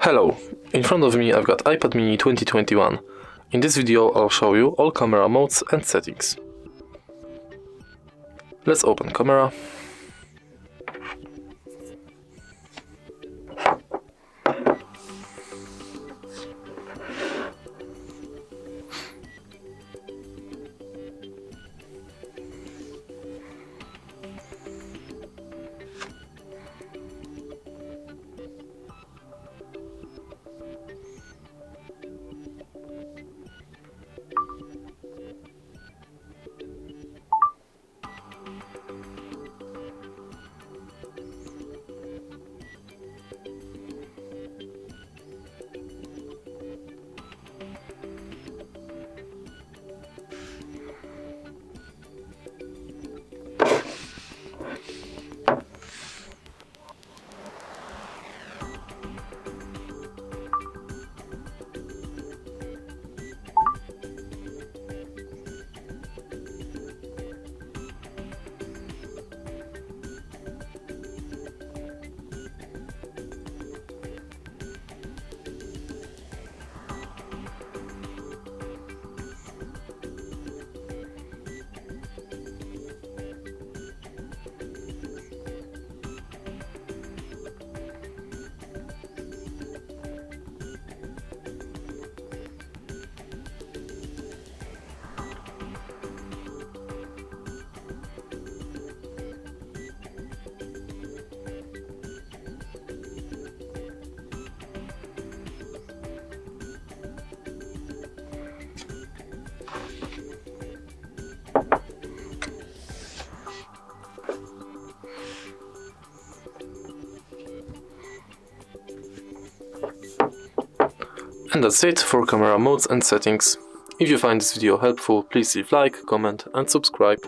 Hello, in front of me I've got iPad mini 2021. In this video I'll show you all camera modes and settings. Let's open camera. And that's it for camera modes and settings. If you find this video helpful, please leave like, comment and subscribe.